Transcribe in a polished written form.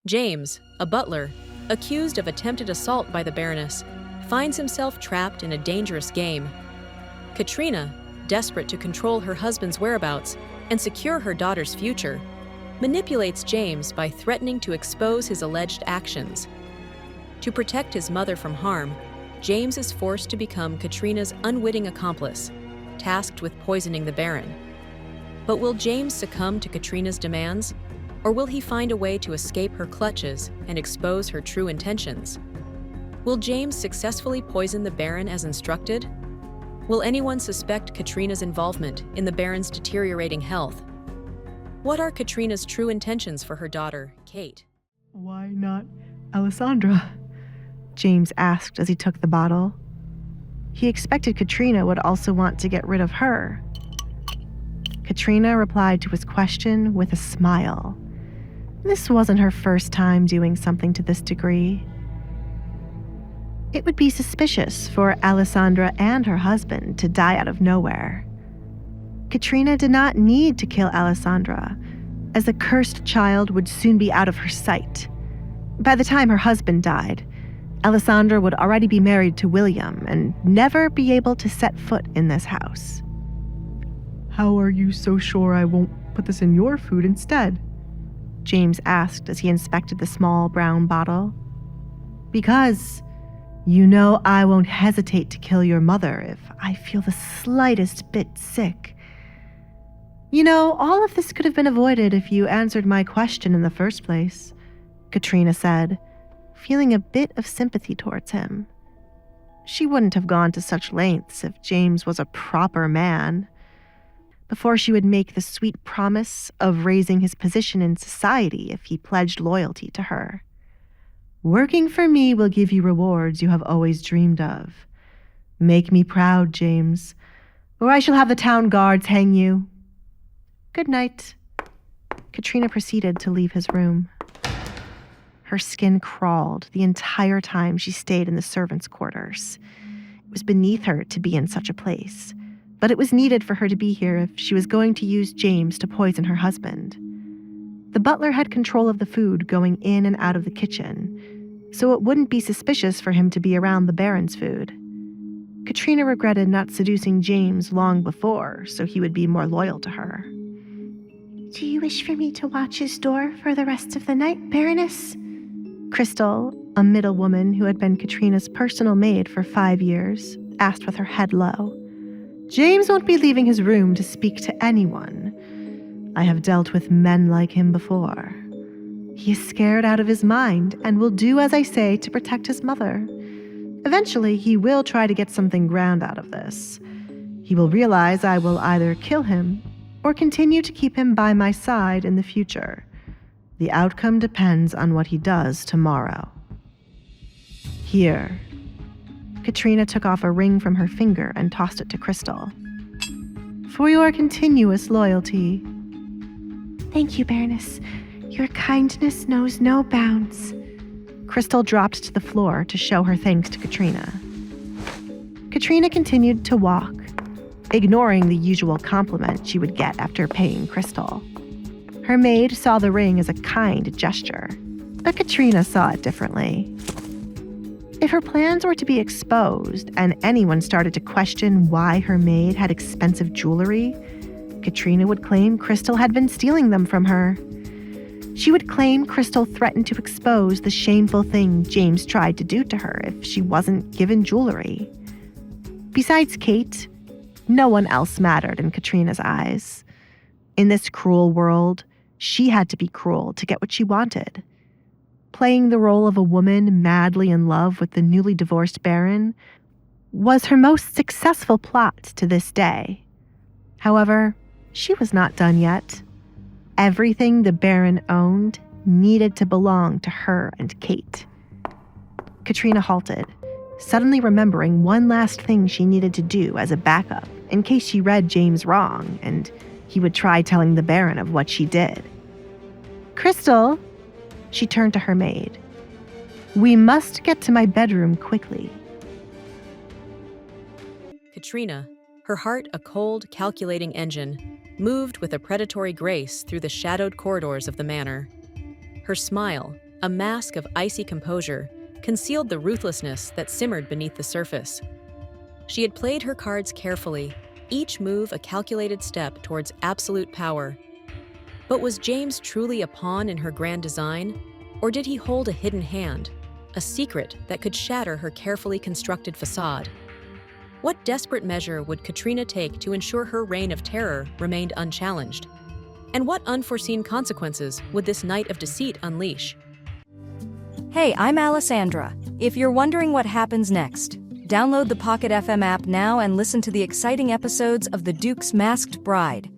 James, a butler, accused of attempted assault by the Baroness, finds himself trapped in a dangerous game. Katrina, desperate to control her husband's whereabouts and secure her daughter's future, manipulates James by threatening to expose his alleged actions. To protect his mother from harm, James is forced to become Katrina's unwitting accomplice, tasked with poisoning the Baron. But will James succumb to Katrina's demands, or will he find a way to escape her clutches and expose her true intentions? Will James successfully poison the Baron as instructed? Will anyone suspect Katrina's involvement in the Baron's deteriorating health? What are Katrina's true intentions for her daughter, Kate? Why not Alessandra? James asked as he took the bottle. He expected Katrina would also want to get rid of her. Katrina replied to his question with a smile. This wasn't her first time doing something to this degree. It would be suspicious for Alessandra and her husband to die out of nowhere. Katrina did not need to kill Alessandra, as the cursed child would soon be out of her sight. By the time her husband died, Alessandra would already be married to William and never be able to set foot in this house. How are you so sure I won't put this in your food instead? James asked as he inspected the small brown bottle. Because you know I won't hesitate to kill your mother if I feel the slightest bit sick. You know, all of this could have been avoided if you answered my question in the first place, Katrina said, feeling a bit of sympathy towards him. She wouldn't have gone to such lengths if James was a proper man. Before she would make the sweet promise of raising his position in society if he pledged loyalty to her. Working for me will give you rewards you have always dreamed of. Make me proud, James, or I shall have the town guards hang you. Good night. Katrina proceeded to leave his room. Her skin crawled the entire time she stayed in the servants' quarters. It was beneath her to be in such a place, but it was needed for her to be here if she was going to use James to poison her husband. The butler had control of the food going in and out of the kitchen, so it wouldn't be suspicious for him to be around the Baron's food. Katrina regretted not seducing James long before, so he would be more loyal to her. Do you wish for me to watch his door for the rest of the night, Baroness? Crystal, a middle woman who had been Katrina's personal maid for 5 years, asked with her head low. James won't be leaving his room to speak to anyone. I have dealt with men like him before. He is scared out of his mind and will do as I say to protect his mother. Eventually, he will try to get something grand out of this. He will realize I will either kill him or continue to keep him by my side in the future. The outcome depends on what he does tomorrow. Here. Katrina took off a ring from her finger and tossed it to Crystal. For your continuous loyalty. Thank you, Baroness. Your kindness knows no bounds. Crystal dropped to the floor to show her thanks to Katrina. Katrina continued to walk, ignoring the usual compliment she would get after paying Crystal. Her maid saw the ring as a kind gesture, but Katrina saw it differently. If her plans were to be exposed and anyone started to question why her maid had expensive jewelry, Katrina would claim Crystal had been stealing them from her. She would claim Crystal threatened to expose the shameful thing James tried to do to her if she wasn't given jewelry. Besides Kate, no one else mattered in Katrina's eyes. In this cruel world, she had to be cruel to get what she wanted. Playing the role of a woman madly in love with the newly divorced Baron was her most successful plot to this day. However, she was not done yet. Everything the Baron owned needed to belong to her and Kate. Katrina halted, suddenly remembering one last thing she needed to do as a backup in case she read James wrong and he would try telling the Baron of what she did. Crystal, she turned to her maid. We must get to my bedroom quickly. Katrina, her heart a cold, calculating engine, moved with a predatory grace through the shadowed corridors of the manor. Her smile, a mask of icy composure, concealed the ruthlessness that simmered beneath the surface. She had played her cards carefully, each move a calculated step towards absolute power. But was James truly a pawn in her grand design, or did he hold a hidden hand, a secret that could shatter her carefully constructed facade? What desperate measure would Katrina take to ensure her reign of terror remained unchallenged? And what unforeseen consequences would this night of deceit unleash? Hey, I'm Alessandra. If you're wondering what happens next, download the Pocket FM app now and listen to the exciting episodes of The Duke's Masked Bride.